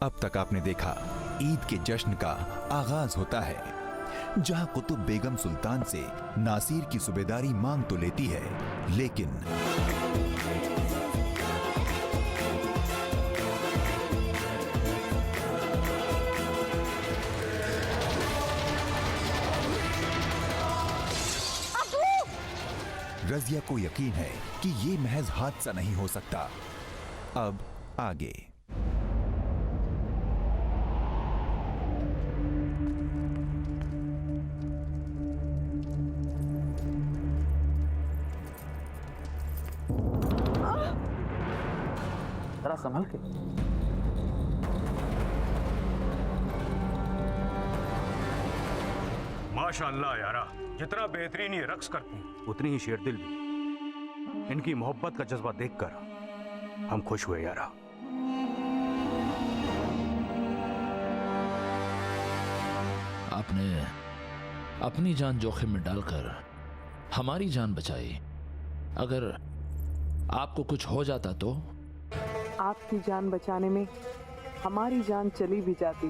अब तक आपने देखा ईद के जश्न का आगाज होता है, जहां कुतुब बेगम सुल्तान से नासिर की सूबेदारी मांग तो लेती है, लेकिन रजिया को यकीन है कि ये महज हादसा नहीं हो सकता। अब आगे। जरा संभल के। माशाअल्लाह यारा, जितना बेहतरीन ये रक्स करती हैं, उतनी ही शेरदिल भी। इनकी मोहब्बत का जज्बा देखकर हम खुश हुए यारा। आपने अपनी जान जोखिम में डालकर हमारी जान बचाई। अगर आपको कुछ हो जाता तो? आपकी जान बचाने में हमारी जान चली भी जाती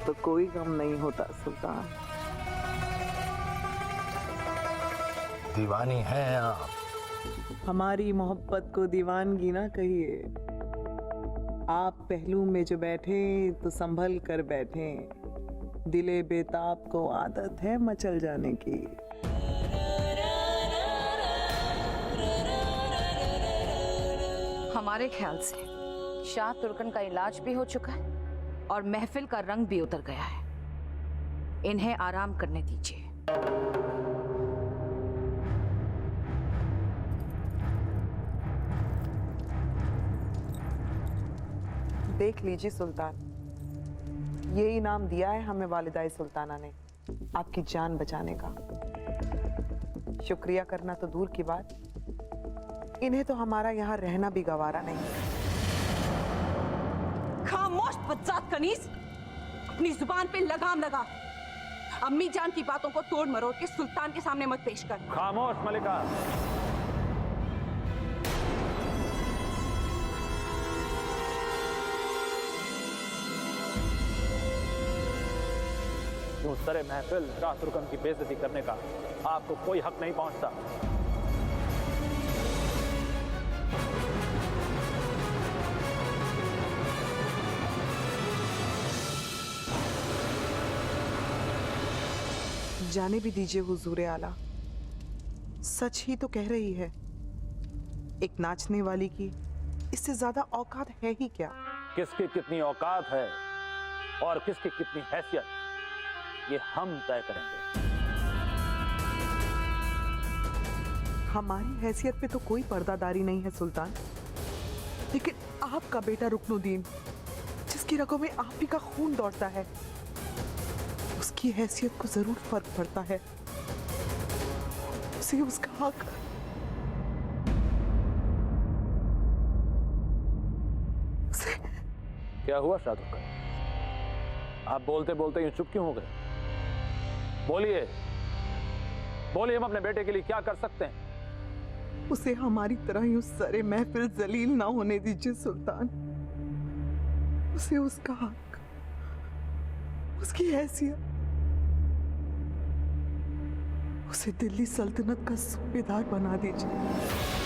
तो कोई गम नहीं होता सुल्तान। दीवानी हैं आप। हमारी मोहब्बत को दीवानगी ना कहिए। आप पहलू में जो बैठे तो संभल कर बैठे। दिले बेताब को आदत है मचल जाने की। हमारे ख्याल से शाह तुर्कन का इलाज भी हो चुका है और महफिल का रंग भी उतर गया है। इन्हें आराम करने दीजिए। देख लीजिए सुल्तान, ये इनाम दिया है हमें वालिदाए सुल्ताना ने आपकी जान बचाने का। शुक्रिया करना तो दूर की बात, इन्हें तो हमारा यहाँ रहना भी गवारा नहीं। खामोश बदजात कनीज, अपनी जुबान पे लगाम लगा। अम्मी जान की बातों को तोड़ मरोड़ के सुल्तान के सामने मत पेश कर। खामोश मलिका। यूं सरे महफिल शाह तुर्कन की बेइज्जती करने का आपको कोई हक नहीं पहुंचता। जाने भी दीजिए हुजूरे आला, सच ही तो कह रही है। एक नाचने वाली की इससे ज्यादा औकात है ही क्या? किसकी कितनी औकात है और किसकी कितनी हैसियत, ये हम तय करेंगे। हमारी हैसियत पे तो कोई पर्दादारी नहीं है सुल्तान, लेकिन आपका बेटा रुकनुद्दीन, जिसकी रगों में आप ही का खून दौड़ता है, उसकी हैसियत को जरूर फर्क पड़ता है। उसे उसका हक। क्या हुआ शाह तुर्कन? आप बोलते बोलते यूं चुप क्यों हो गए? बोलिए, बोलिए, हम अपने बेटे के लिए क्या कर सकते हैं? उसे हमारी तरह यूं सरे महफिल जलील ना होने दीजिए सुल्तान। उसे उसका हक, उसकी हैसियत, उसे दिल्ली सल्तनत का सूबेदार बना दीजिए।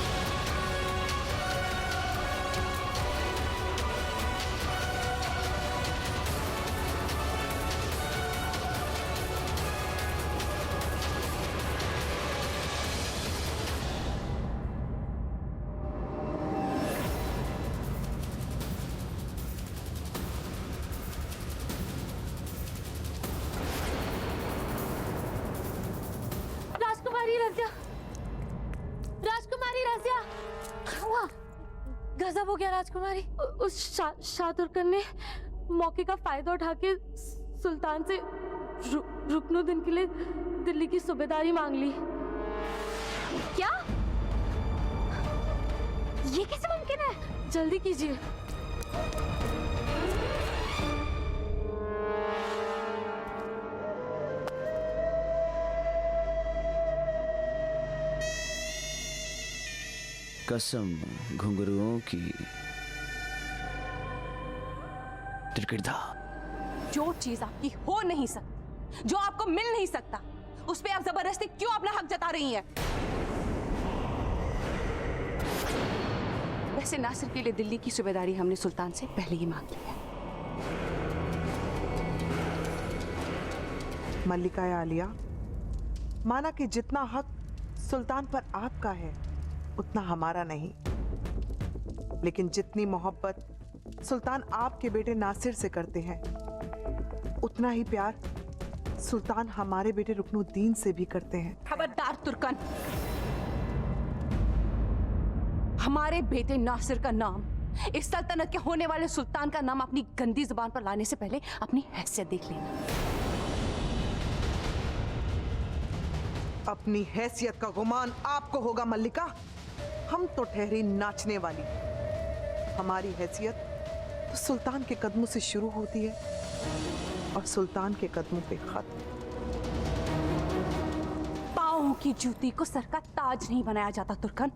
राजकुमारी रज़िया, क्या हुआ? गजब हो गया राजकुमारी। उस शाह तुर्कन ने मौके का फायदा उठा के सुल्तान से रुकनुद्दीन के लिए दिल्ली की सूबेदारी मांग ली। क्या? ये कैसे मुमकिन है? जल्दी कीजिए। कसम घुंघरुओं की, त्रिकड़धा, जो चीज आपकी हो नहीं सकती, जो आपको मिल नहीं सकता, उस पे आप जबरदस्ती क्यों अपना हक जता रही हैं? वैसे नासिर के लिए दिल्ली की सूबेदारी हमने सुल्तान से पहले ही मांग ली है। मल्लिका या आलिया, माना कि जितना हक सुल्तान पर आपका है उतना हमारा नहीं, लेकिन जितनी मोहब्बत सुल्तान आपके बेटे नासिर से करते हैं उतना ही प्यार सुल्तान हमारे बेटे रुकनुद्दीन से भी करते हैं। खबरदार तुर्कन, हमारे बेटे नासिर का नाम इस सल्तनत के होने वाले सुल्तान का नाम अपनी गंदी जुबान पर लाने से पहले अपनी हैसियत देख लेना। अपनी हैसियत का गुमान आपको होगा मल्लिका, हम तो ठहरी नाचने वाली। हमारी हैसियत तो सुल्तान के कदमों से शुरू होती है और सुल्तान के कदमों पे खत्म। पाँव की जूती को सर का ताज नहीं बनाया जाता तुर्कन।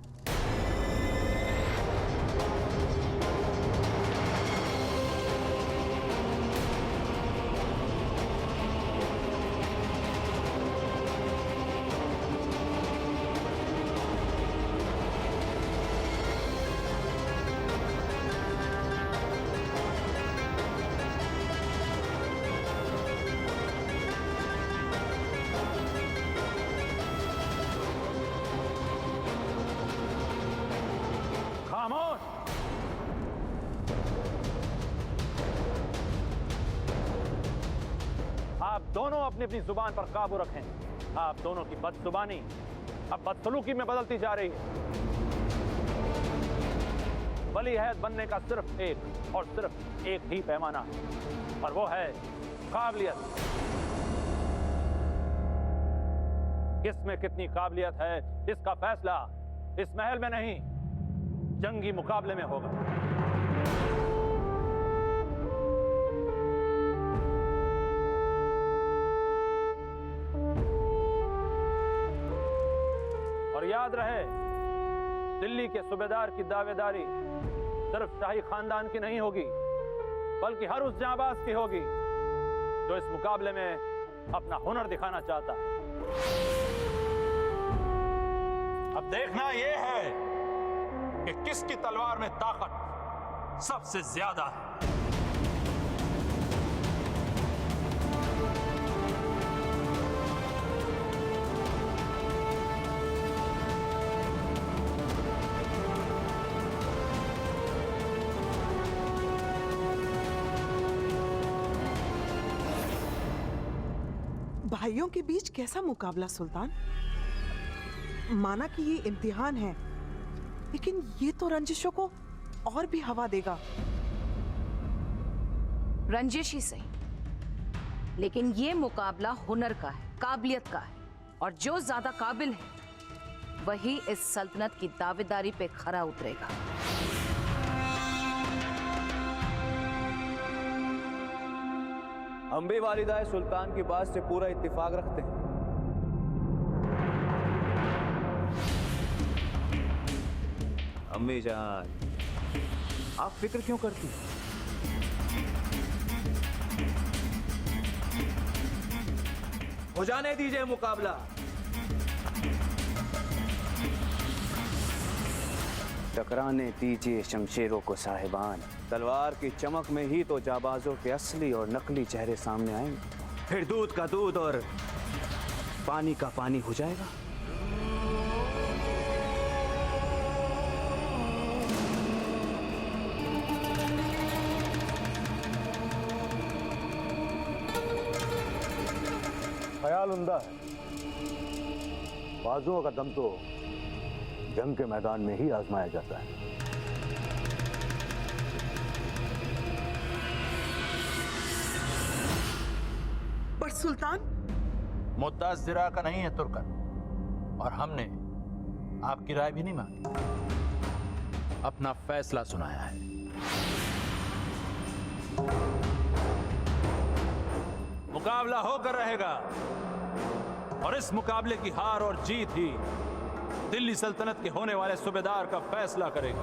खामोश! आप दोनों अपनी अपनी जुबान पर काबू रखें। आप दोनों की बदजुबानी अब बदसलूकी में बदलती जा रही है। वली अहद बनने का सिर्फ एक और सिर्फ एक ही पैमाना है, और वो है काबिलियत। किसमें कितनी काबिलियत है इसका फैसला इस महल में नहीं, जंगी मुकाबले में होगा। और याद रहे, दिल्ली के सूबेदार की दावेदारी सिर्फ शाही खानदान की नहीं होगी, बल्कि हर उस जांबाज की होगी जो इस मुकाबले में अपना हुनर दिखाना चाहता है। अब देखना यह है कि किसकी तलवार में ताकत सबसे ज्यादा है। भाइयों के बीच कैसा मुकाबला सुल्तान? माना कि ये इम्तिहान है, लेकिन ये तो रंजिशों को और भी हवा देगा। रंजिश ही सही, लेकिन ये मुकाबला हुनर का है, काबिलियत का है, और जो ज्यादा काबिल है वही इस सल्तनत की दावेदारी पे खरा उतरेगा। हम भी वालिदाए सुल्तान की बात से पूरा इत्तेफाक रखते हैं। अम्मी जान, आप फिक्र क्यों करती हैं? हो जाने दीजिए मुकाबला। टकराने दीजिए शमशेरों को साहिबान। तलवार की चमक में ही तो जाबाजों के असली और नकली चेहरे सामने आएंगे। फिर दूध का दूध और पानी का पानी हो जाएगा। ख्याल उम्दा है, बाजुओं का दम तो जंग के मैदान में ही आजमाया जाता है। पर सुल्तान, मुद्दा ज़िरा का नहीं है तुर्कन, और हमने आपकी राय भी नहीं मांगी, अपना फैसला सुनाया है। मुकाबला होकर रहेगा, और इस मुकाबले की हार और जीत ही दिल्ली सल्तनत के होने वाले सूबेदार का फैसला करेगी।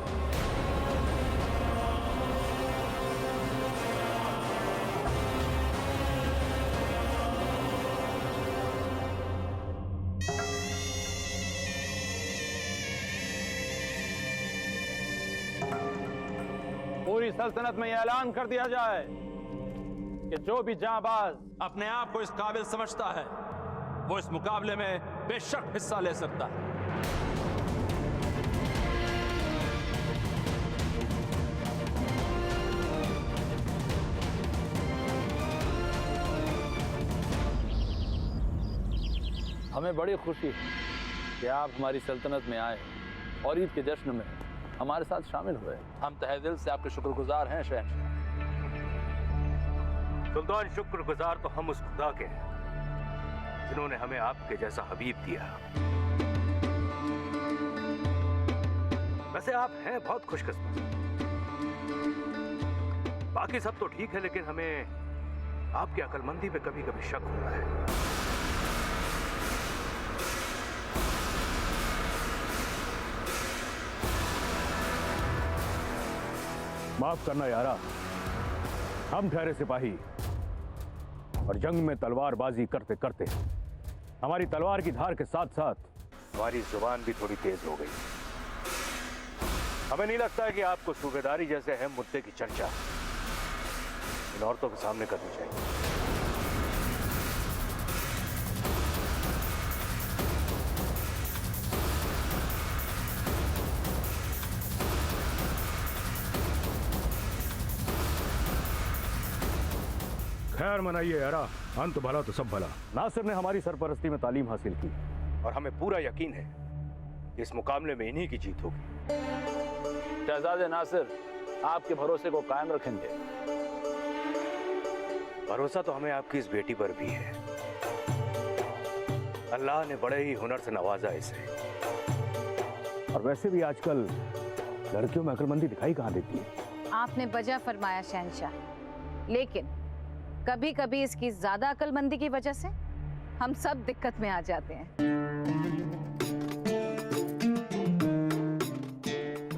पूरी सल्तनत में यह ऐलान कर दिया जाए कि जो भी जांबाज अपने आप को इस काबिल समझता है वो इस मुकाबले में बेशक हिस्सा ले सकता है। हमें बड़ी खुशी है कि आप हमारी सल्तनत में आए और ईद के जश्न में हमारे साथ शामिल हुए। हम तहे दिल से आपके शुक्रगुजार हैं शहंशाह। सुल्तान, शुक्रगुजार तो हम उस खुदा के हैं जिन्होंने हमें आपके जैसा हबीब दिया। वैसे आप हैं बहुत खुशकिस्मत। बाकी सब तो ठीक है, लेकिन हमें आपकी अक्लमंदी पे कभी कभी शक होता है। माफ करना यारा, हम ठहरे सिपाही और जंग में तलवारबाजी करते करते हमारी तलवार की धार के साथ साथ हमारी जुबान भी थोड़ी तेज हो गई। हमें नहीं लगता है कि आपको सूबेदारी जैसे अहम मुद्दे की चर्चा इन औरतों के सामने करनी चाहिए। खैर मनाइए यारा, अंत भला तो सब भला। नासिर ने हमारी सरपरस्ती में तालीम हासिल की और हमें पूरा यकीन है कि इस मुकाबले में इन्हीं की जीत होगी। शहजादे नासिर आपके भरोसे को कायम रखेंगे। भरोसा तो हमें आपकी इस बेटी पर भी है। अल्लाह ने बड़े ही हुनर से नवाजा इसे। और वैसे भी आजकल लड़कियों में अक्लमंदी दिखाई कहाँ देती है। आपने वजह फरमाया शहंशाह, लेकिन कभी कभी इसकी ज्यादा अक्लमंदी की वजह से हम सब दिक्कत में आ जाते हैं।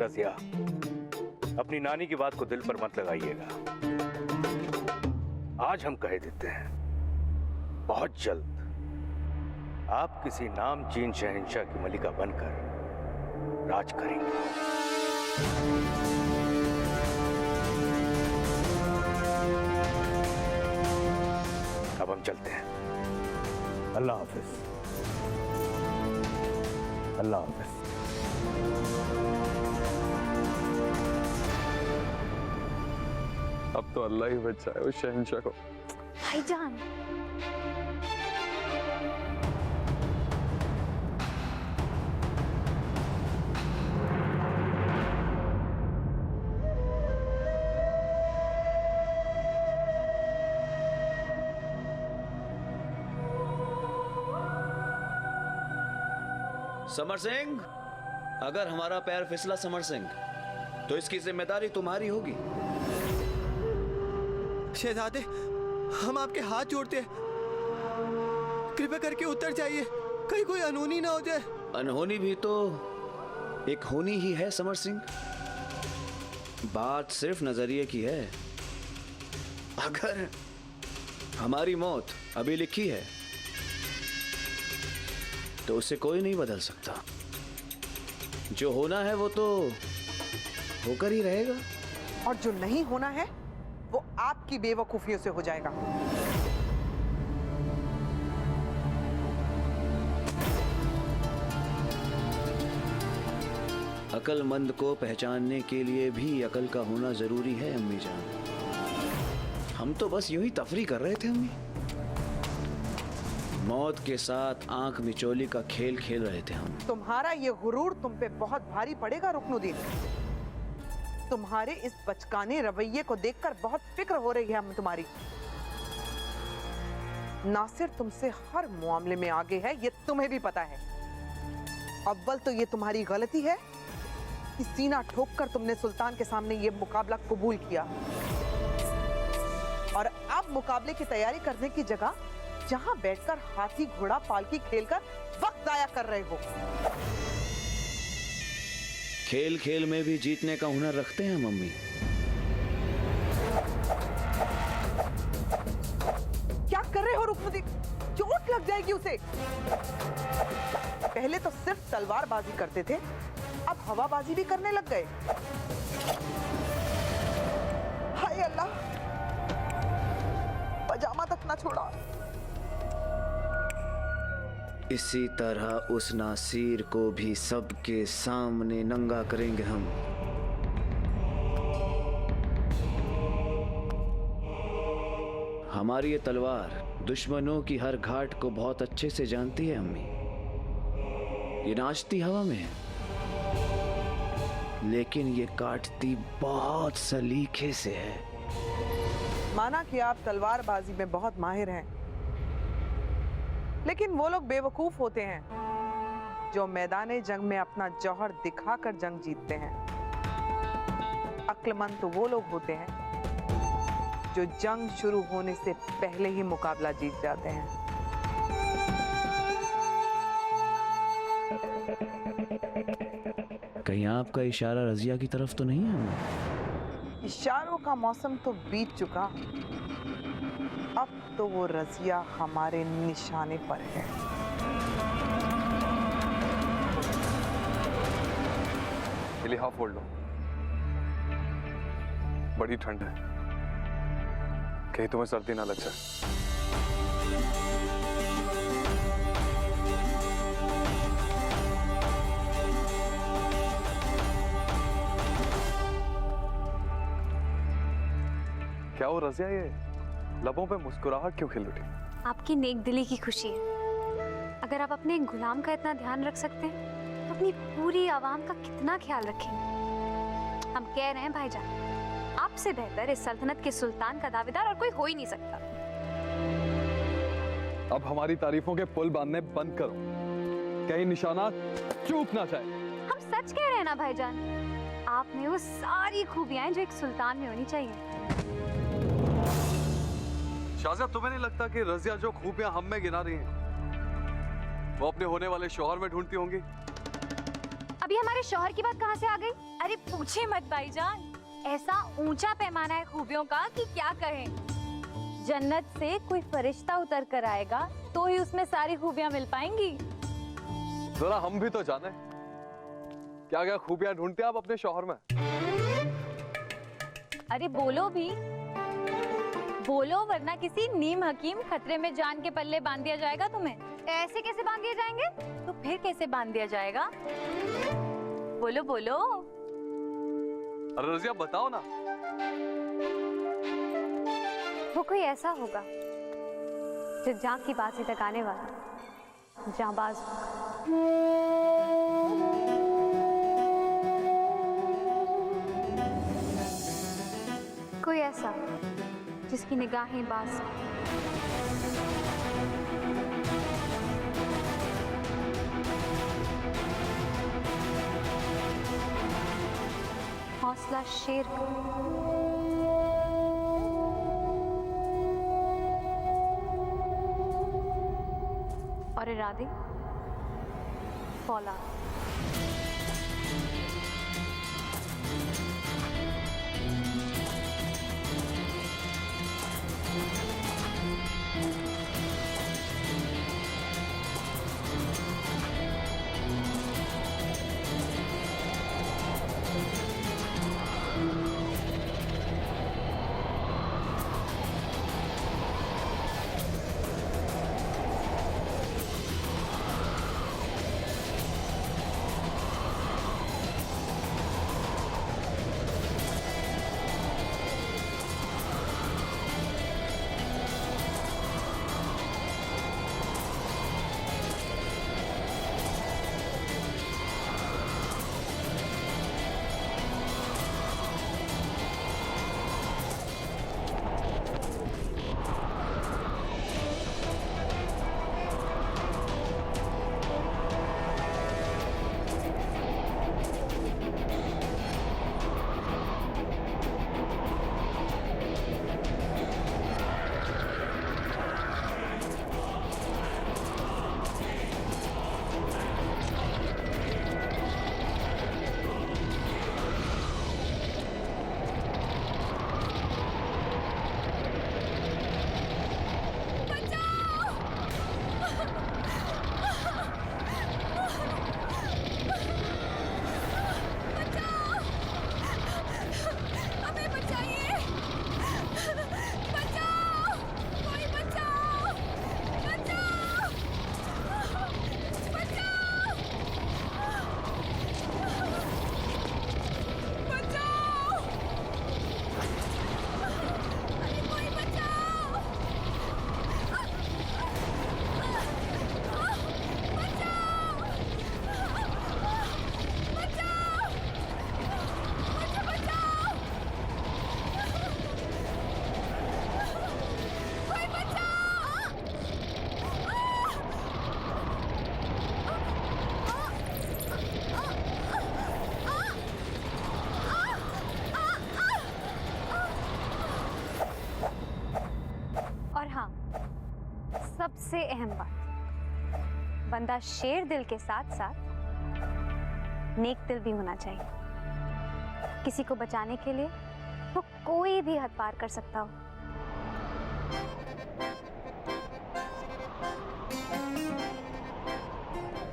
रज़िया, अपनी नानी की बात को दिल पर मत लगाइएगा। आज हम कह देते हैं, बहुत जल्द आप किसी नामचीन शहंशाह की मलिका बनकर राज करेंगे। अब हम चलते हैं। अल्लाह हाफिज। अल्लाह हाफिज। अब तो अल्लाह ही बचाए उस शहंशाह को। भाईजान, समर सिंह, अगर हमारा पैर फिसला समर सिंह, तो इसकी जिम्मेदारी तुम्हारी होगी। शहजादे, हम आपके हाथ जोड़ते हैं, कृपया करके उतर जाइए, कहीं कोई अनहोनी ना हो जाए। अनहोनी भी तो एक होनी ही है समर सिंह। बात सिर्फ नजरिए की है। अगर हमारी मौत अभी लिखी है तो उसे कोई नहीं बदल सकता। जो होना है वो तो होकर ही रहेगा, और जो नहीं होना है वो आपकी बेवकूफियों से हो जाएगा। अक्लमंद को पहचानने के लिए भी अकल का होना जरूरी है अम्मी जान। हम तो बस यूं ही तफरी कर रहे थे अम्मी। मौत के साथ आंख मिचोली का खेल खेल रहे थे हम। तुम्हारा ये गुरूर तुम पे बहुत भारी पड़ेगा रुकनुद्दीन। तुम्हारे इस बचकाने रवैये को देखकर बहुत फिक्र हो रही है हमें तुम्हारी। नासिर तुमसे हर मामले में आगे है, ये तुम्हें भी पता है। अव्वल तो ये तुम्हारी गलती है कि सीना ठोककर तुमने सुल्तान के सामने ये मुकाबला कबूल किया, और अब मुकाबले की तैयारी करने की जगह जहां बैठकर हाथी घोड़ा पालकी खेलकर वक्त जाया कर रहे हो। खेल खेल में भी जीतने का हुनर रखते हैं मम्मी। क्या कर रहे हो रुकनुद्दीन? चोट लग जाएगी उसे। पहले तो सिर्फ तलवारबाजी करते थे, अब हवाबाजी भी करने लग गए। छोड़ा। इसी तरह उस नासिर को भी सबके सामने नंगा करेंगे हम। हमारी ये तलवार दुश्मनों की हर घाट को बहुत अच्छे से जानती है अम्मी। ये नाचती हवा में है, लेकिन ये काटती बहुत सलीके से है। माना कि आप तलवारबाजी में बहुत माहिर हैं, लेकिन वो लोग बेवकूफ होते हैं जो मैदाने जंग में अपना जौहर दिखाकर जंग जीतते हैं। अक्लमंद तो वो लोग होते हैं जो जंग शुरू होने से पहले ही मुकाबला जीत जाते हैं। कहीं आपका इशारा रजिया की तरफ तो नहीं है? इशारों का मौसम तो बीत चुका, अब तो वो रजिया हमारे निशाने पर है। ये हाफ फोल्ड लो, बड़ी ठंड है, कहीं तुम्हें सर्दी ना लग जाए। क्या वो रज़िया, ये लबों पे मुस्कुराहट क्यों खिल उठी? आपकी नेक दिली की खुशी है। अगर आप अपने एक गुलाम का इतना ध्यान रख सकते हैं तो अपनी पूरी आवाम का कितना ख्याल रखेंगे। हम कह रहे हैं भाईजान, आपसे बेहतर इस सल्तनत के सुल्तान का दावेदार और कोई हो ही नहीं सकता। अब हमारी तारीफों के पुल बांधने बंद करो, कहीं निशाना चूक ना जाए। हम सच कह रहे हैं ना भाईजान, आप में वो सारी खूबियां हैं जो एक सुल्तान में होनी चाहिए। शाहज़ा, तुम्हें नहीं लगता कि रज़िया जो खूबियां हम में गिना रही हैं वो अपने होने वाले शौहर में ढूंढती होंगी? अभी हमारे शौहर की बात कहाँ से आ गई? अरे पूछे मत भाईजान, ऐसा ऊंचा पैमाना है खूबियों का कि क्या कहें। जन्नत से कोई फरिश्ता उतर कर आएगा तो ही उसमें सारी खूबियां मिल पाएंगी। जरा हम भी तो जाने, क्या क्या खूबियां ढूंढते हैं आप अपने शौहर में? अरे बोलो भी, बोलो, वरना किसी नीम हकीम खतरे में जान के पल्ले बांध दिया जाएगा तुम्हें। ऐसे कैसे बांध दिए जाएंगे? तो फिर कैसे बांध दिया जाएगा? बोलो बोलो। अरे रज़िया बताओ ना। वो कोई ऐसा होगा जो जां की बाजी तक आने वाला जांबाज। कोई ऐसा जिसकी निगाहें बाज, हौसला शेर का, और इरादे फौलाद। सबसे अहम बात, बंदा शेर दिल के साथ साथ नेक दिल भी होना चाहिए। किसी को बचाने के लिए वो कोई भी हद पार कर सकता हो।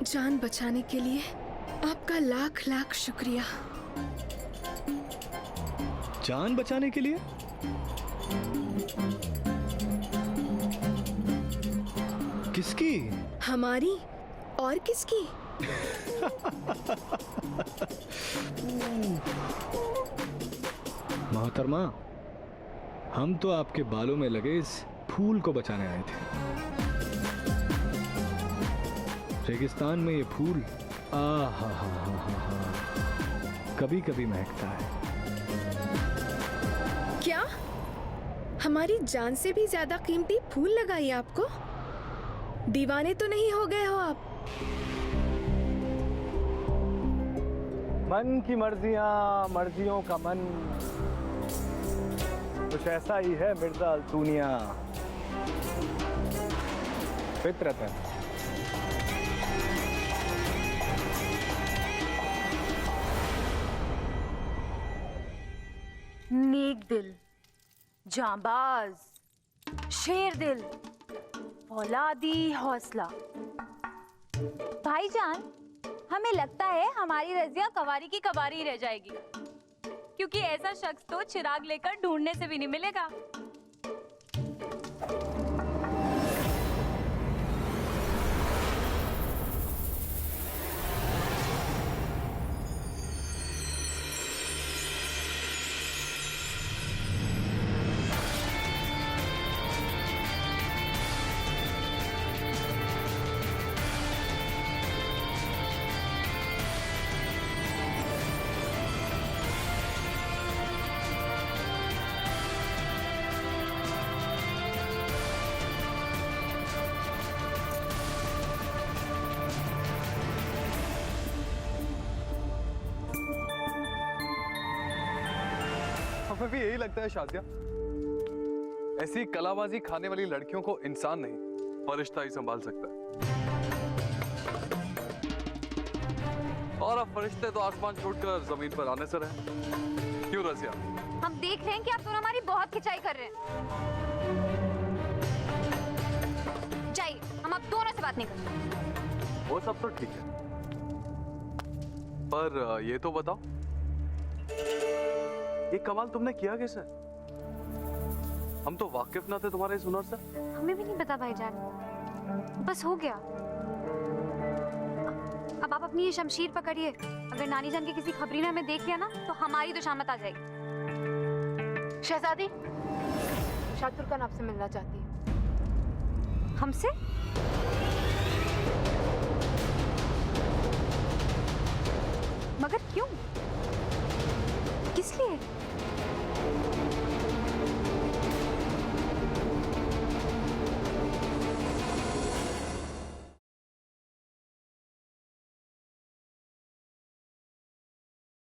जान बचाने के लिए आपका लाख लाख शुक्रिया। जान बचाने के लिए? किसकी? हमारी और किसकी? मोहतरमा, हम तो आपके बालों में लगे इस फूल को बचाने आए थे। रेगिस्तान में ये फूल कभी कभी महकता है। क्या हमारी जान से भी ज्यादा कीमती फूल लगाई आपको? दीवाने तो नहीं हो गए हो आप? मन की मर्जियां, मर्जियों का मन, कुछ ऐसा ही है मिर्जा अल्तूनिया। फितरत है। नेक दिल, जांबाज, शेर दिल, औलादी हौसला। भाईजान, हमें लगता है हमारी रजिया कवारी की कवारी रह जाएगी, क्योंकि ऐसा शख्स तो चिराग लेकर ढूंढने से भी नहीं मिलेगा। हमें भी यही लगता है शादिया। ऐसी कलाबाजी खाने वाली लड़कियों को इंसान नहीं, फरिश्ता ही संभाल सकता है। और अब फरिश्ते तो आसमान छोड़कर जमीन पर आने से रहे। क्यों रजिया? हम देख रहे हैं कि आप दोनों हमारी बहुत खिंचाई कर रहे हैं। जाइए, हम अब दोनों से बात नहीं करेंगे। वो सब तो ठीक है, पर ये तो बताओ, ये कमाल तुमने किया कैसे? हम तो वाकिफ ना थे तुम्हारे इस हुनर से। हमें भी नहीं पता भाईजान, बस हो गया। अब आप अपनी ये शमशीर पकड़िए। अगर नानी जान की किसी खबरी ने हमें देख लिया ना, तो हमारी तो शामत आ जाएगी। शहजादी, शातुरकान आपसे मिलना चाहती है। हमसे? मगर क्यों? किस लिए?